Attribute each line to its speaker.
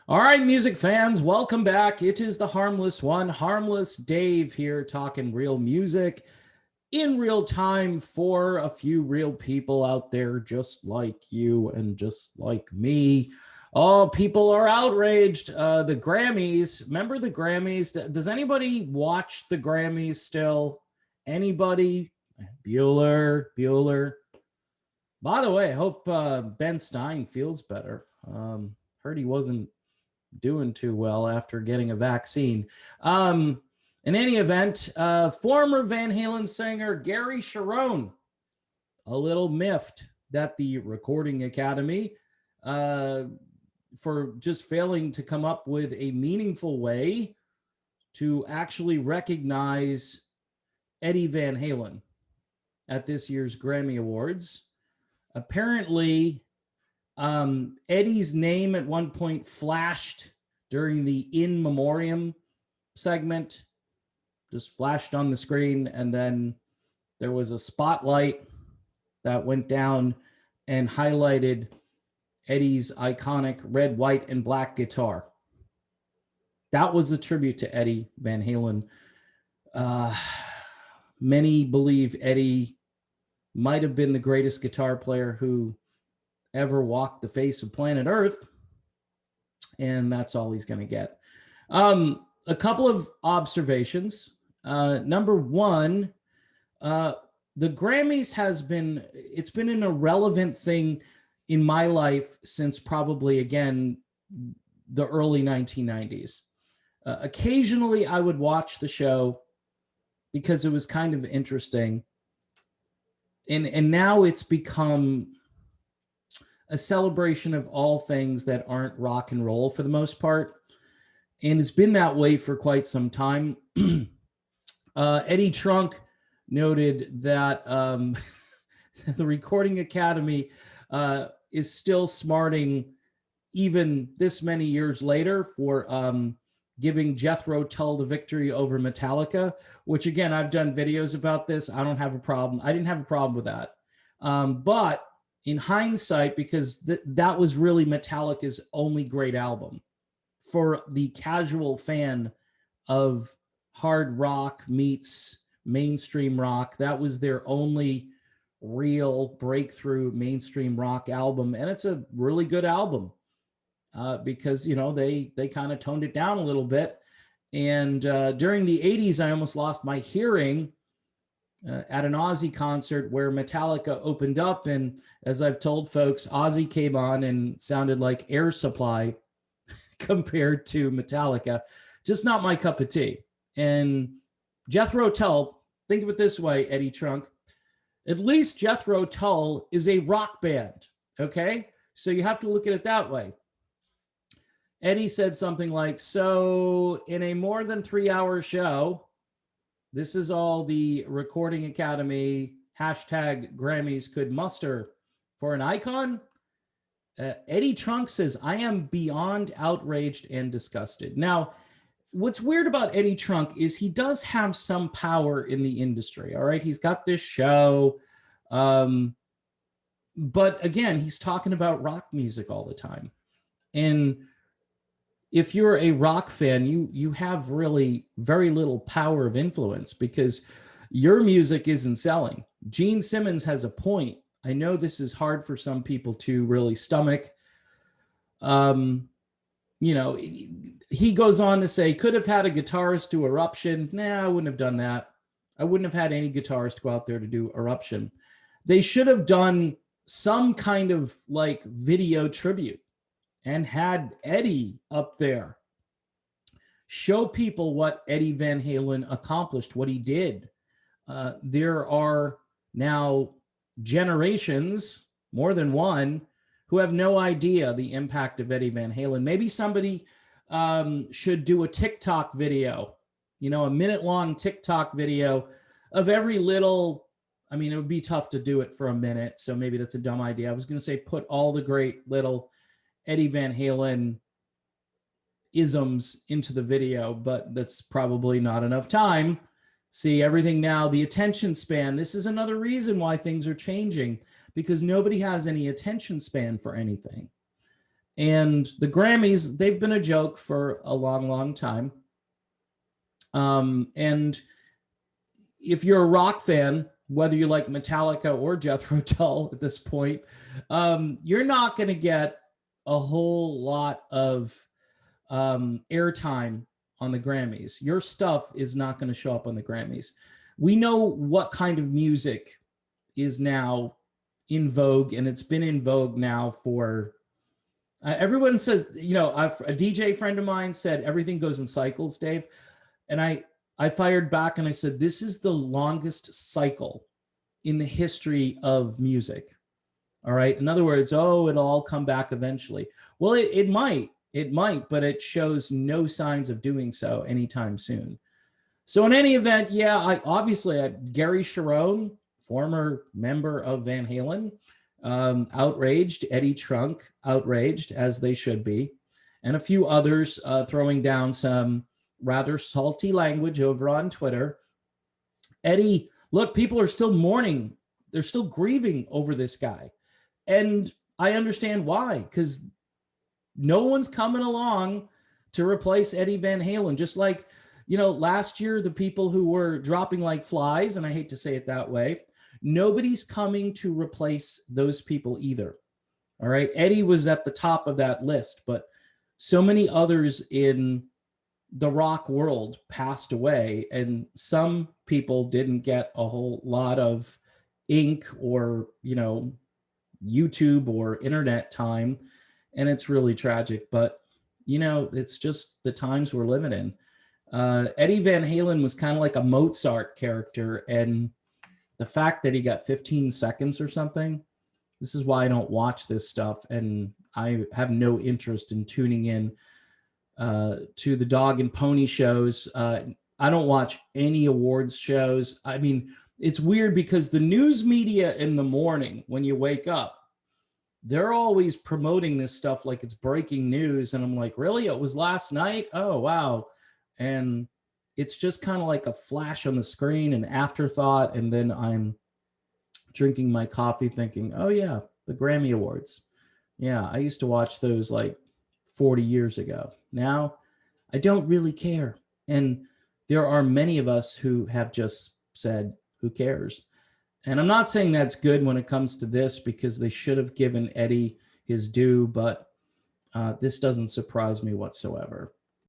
Speaker 1: All right, music fans, welcome back. It is the Harmless One, Harmless Dave here, talking real music in real time for a few real people out there just like you and just like me. Oh, people are outraged. The Grammys, remember the Grammys? Does anybody watch the Grammys still? Anybody? Bueller. By the way, I hope Ben Stein feels better. Heard he wasn't doing too well after getting a vaccine. In any event, former Van Halen singer Gary Sharon, a little miffed that the Recording Academy, for just failing to come up with a meaningful way to actually recognize Eddie Van Halen at this year's Grammy Awards. Apparently, Eddie's name at one point flashed during the in memoriam segment, just flashed on the screen, and then there was a spotlight that went down and highlighted Eddie's iconic red, white, and black guitar. That was a tribute to Eddie Van Halen. Many believe Eddie might have been the greatest guitar player who ever walked the face of planet Earth, and that's all he's going to get. A couple of observations. Number one, the Grammys it's been an irrelevant thing in my life since probably, again, the early 1990s. Occasionally I would watch the show because it was kind of interesting. And now it's become a celebration of all things that aren't rock and roll for the most part. And it's been that way for quite some time. Eddie Trunk noted that the Recording Academy is still smarting even this many years later for giving Jethro Tull the victory over Metallica, which again, I've done videos about this. I don't have a problem. I didn't have a problem with that. But in hindsight, because that was really Metallica's only great album for the casual fan of hard rock meets mainstream rock, that was their only real breakthrough mainstream rock album. And it's a really good album because, you know, they kind of toned it down a little bit. And during the 80s, I almost lost my hearing at an Ozzy concert where Metallica opened up. And as I've told folks, Ozzy came on and sounded like Air Supply compared to Metallica. Just not my cup of tea. And Jethro Tull, think of it this way, Eddie Trunk, at least Jethro Tull is a rock band, okay? So you have to look at it that way. Eddie said something like, so in a more than 3-hour show, this is all the Recording Academy hashtag Grammys could muster for an icon. Eddie Trunk says, I am beyond outraged and disgusted. Now, what's weird about Eddie Trunk is he does have some power in the industry. All right. He's got this show. But again, he's talking about rock music all the time. And if you're a rock fan, you have really very little power of influence because your music isn't selling. Gene Simmons has a point. I know this is hard for some people to really stomach. You know, he goes on to say, could have had a guitarist do Eruption. Nah, I wouldn't have done that. I wouldn't have had any guitarist go out there to do Eruption. They should have done some kind of like video tribute and had Eddie up there show people what Eddie Van Halen accomplished, what he did. There are now generations, more than one, who have no idea the impact of Eddie Van Halen. Maybe somebody should do a TikTok video, you know, a minute-long TikTok video of every little, I mean, it would be tough to do it for a minute, so maybe that's a dumb idea. I was going to say put all the great little Eddie Van Halen isms into the video, but that's probably not enough time. See, everything now, the attention span, this is another reason why things are changing, because nobody has any attention span for anything. And the Grammys, they've been a joke for a long, long time. And if you're a rock fan, whether you like Metallica or Jethro Tull at this point, you're not going to get a whole lot of airtime on the Grammys. Your stuff is not going to show up on the Grammys. We know what kind of music is now in vogue, and it's been in vogue now for everyone says, a DJ friend of mine said everything goes in cycles, Dave. And I fired back and I said, this is the longest cycle in the history of music. All right. In other words, it'll all come back eventually. Well, it might, but it shows no signs of doing so anytime soon. So in any event, Gary Cherone, former member of Van Halen, outraged, Eddie Trunk outraged, as they should be, and a few others throwing down some rather salty language over on Twitter. Eddie, look, people are still mourning. They're still grieving over this guy. And I understand why, because no one's coming along to replace Eddie Van Halen. Just like, last year, the people who were dropping like flies, and I hate to say it that way, nobody's coming to replace those people either. All right. Eddie was at the top of that list, but so many others in the rock world passed away, and some people didn't get a whole lot of ink or, YouTube or internet time. And it's really tragic, but it's just the times we're living in. Eddie Van Halen was kind of like a Mozart character, and the fact that he got 15 seconds or something, this is why I don't watch this stuff. And I have no interest in tuning in to the dog and pony shows. I don't watch any awards shows. I mean, it's weird because the news media in the morning when you wake up, they're always promoting this stuff like it's breaking news. And I'm like, really? It was last night? Oh, wow. And it's just kind of like a flash on the screen, an afterthought. And then I'm drinking my coffee thinking, oh, yeah, the Grammy Awards. Yeah, I used to watch those like 40 years ago. Now, I don't really care. And there are many of us who have just said, who cares? And I'm not saying that's good when it comes to this, because they should have given Eddie his due, but this doesn't surprise me whatsoever.